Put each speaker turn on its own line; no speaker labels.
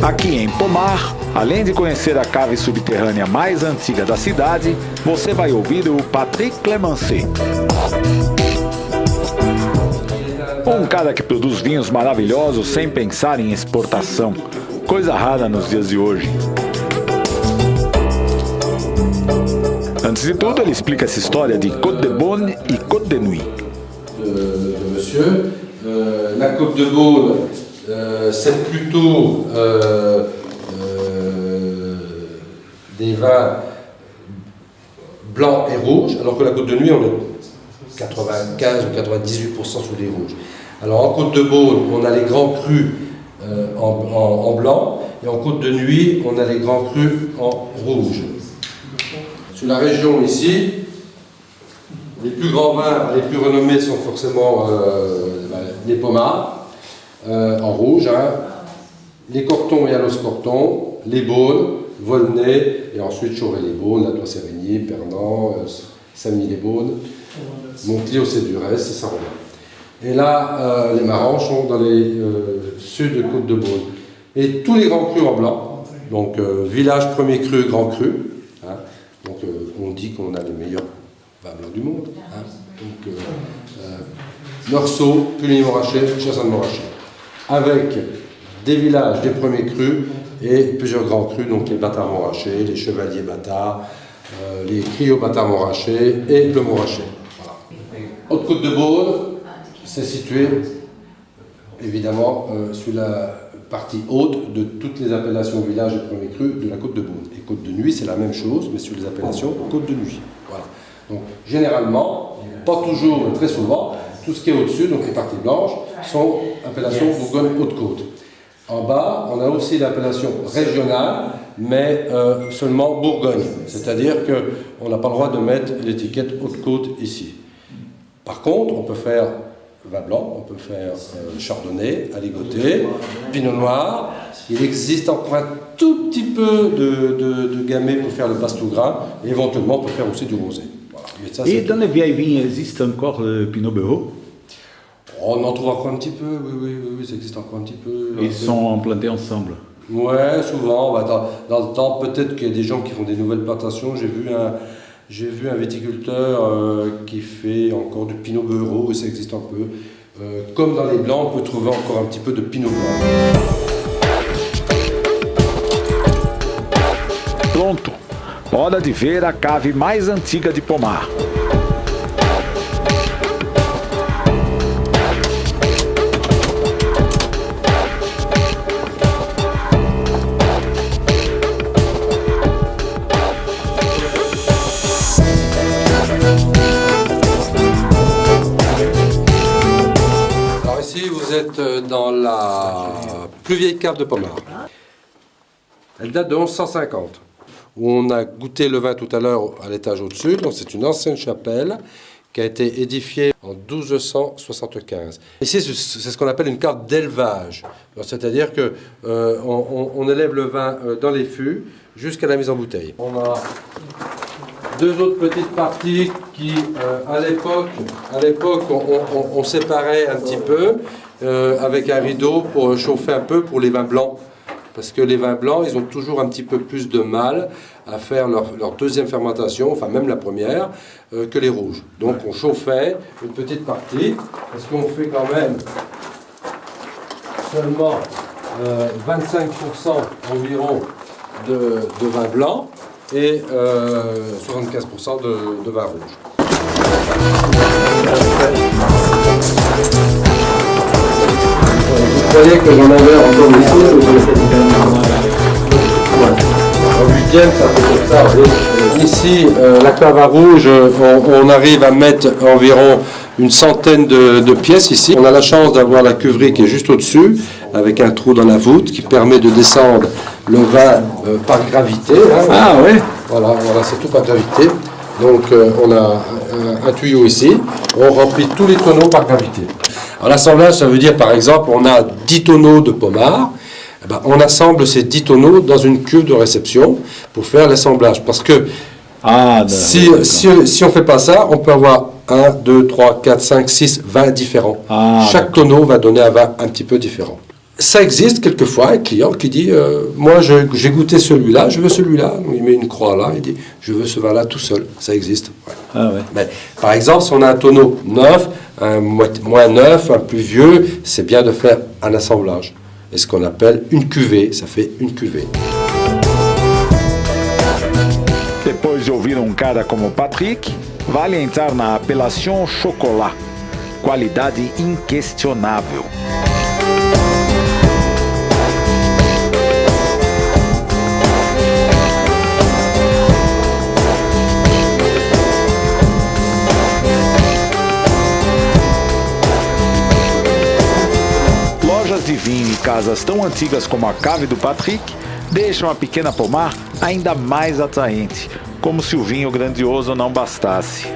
Aqui em Pomar, além de conhecer a cave subterrânea mais antiga da cidade, você vai ouvir o Patrick Clemencet. Um cara que produz vinhos maravilhosos sem pensar em exportação. Coisa rara nos dias de hoje. Antes de tudo, ele explica essa história de Côte de Beaune e Côte de Nuits.
Monsieur, la Côte de Beaune, c'est plutôt des vins blancs et rouges, alors que la Côte de Nuits, on est 95 ou 98% sur les rouges. Alors en Côte de Beaune, on a les grands crus en blanc, et en Côte de Nuits, on a les grands crus en rouge. Sur la région ici, les plus grands vins, les plus renommés sont forcément les Pomards, en rouge, hein, les Cortons et Alos-Cortons, les Beaunes, Volnay, et ensuite Chauray-les-Beaunes, la Doigt-Sérigny, Pernan, Sammy-les-Beaunes, Montclier-au-Cédurès et Saint-Romain. Et là, les Maranges sont dans les sud de Côte de Beaune. Et tous les grands crus en blanc, donc village premier cru, grand cru, hein, donc on dit qu'on a les meilleurs vins blancs du monde. Hein, donc Meursault, Puligny-Montrachet, Chassagne-Montrachet, avec des villages des premiers crus et plusieurs grands crus, donc les Bâtards-Montrachet, les Chevaliers Bâtards, les Criots Bâtards-Montrachet et le Montrachet. Voilà. Haute-Côte de Beaune, c'est situé évidemment sur la partie haute de toutes les appellations villages et premiers crus de la Côte de Beaune. Et Côte de Nuits, c'est la même chose, mais sur les appellations Côte de Nuits. Voilà. Donc généralement, pas toujours, mais très souvent, tout ce qui est au-dessus, donc les parties blanches, sont appellations Bourgogne-Haute-Côte. En bas, on a aussi l'appellation régionale, mais seulement Bourgogne. C'est-à-dire qu'on n'a pas le droit de mettre l'étiquette Haute-Côte ici. Par contre, on peut faire vin blanc, on peut faire chardonnay, aligoté, pinot noir. Il existe encore un tout petit peu de gamay pour faire le passe-tout-grain, et éventuellement on peut faire aussi du rosé. Voilà. Mais ça,
et dans les vieilles vignes, existe encore le Pinot Bureau?
On en trouve encore un petit peu, oui, ça existe encore un petit peu.
Ils sont plantés ensemble?
Ouais, souvent. Dans le temps, peut-être qu'il y a des gens qui font des nouvelles plantations. J'ai vu un viticulteur qui fait encore du Pinot Bureau, et ça existe un peu. Comme dans les blancs, on peut trouver encore un petit peu de Pinot Noir.
Pronto! Hora de ver a cave mais antiga de Pomar.
Vous êtes dans la plus vieille cave de Pomar. Elle date de 1150. Où on a goûté le vin tout à l'heure à l'étage au-dessus. Donc c'est une ancienne chapelle qui a été édifiée en 1275. Ici, c'est ce qu'on appelle une cave d'élevage. C'est-à-dire que on élève le vin dans les fûts jusqu'à la mise en bouteille. On a deux autres petites parties qui, à l'époque, on séparait un petit peu avec un rideau pour chauffer un peu pour les vins blancs. Parce que les vins blancs, ils ont toujours un petit peu plus de mal à faire leur deuxième fermentation, enfin même la première, que les rouges. Donc on chauffait une petite partie, parce qu'on fait quand même seulement 25% environ de vin blanc et 75% de vin rouge. Vous croyez que j'en avais encore ici? En huitième, ça fait comme ça. Ici, la cave à rouge, on arrive à mettre environ une centaine de pièces ici. On a la chance d'avoir la cuverie qui est juste au-dessus, avec un trou dans la voûte qui permet de descendre le vin par gravité. Hein.
Ah oui.
Voilà, c'est tout par gravité. Donc on a un tuyau ici, on remplit tous les tonneaux par gravité. Alors l'assemblage, ça veut dire par exemple, on a 10 tonneaux de Pomard, on assemble ces 10 tonneaux dans une cuve de réception pour faire l'assemblage. Parce que si on ne fait pas ça, on peut avoir 1, 2, 3, 4, 5, 6 vins différents. Chaque tonneau va donner un vin un petit peu différent. Ça existe quelquefois un client qui dit moi j'ai goûté celui-là, je veux celui-là. Il met une croix là, il dit je veux ce vin-là tout seul. Ça existe. Ouais.
Ah ouais.
Mais, par exemple, si on a un tonneau neuf, un moins neuf, un plus vieux, c'est bien de faire un assemblage. Et ce qu'on appelle une cuvée, ça fait une cuvée.
Depois de ouvir cara como Patrick, vale entrar na apelação Chocolat. Qualidade inquestionável. Lojas de vinho e casas tão antigas como a cave do Patrick deixam a pequena pomar ainda mais atraente, como se o vinho grandioso não bastasse.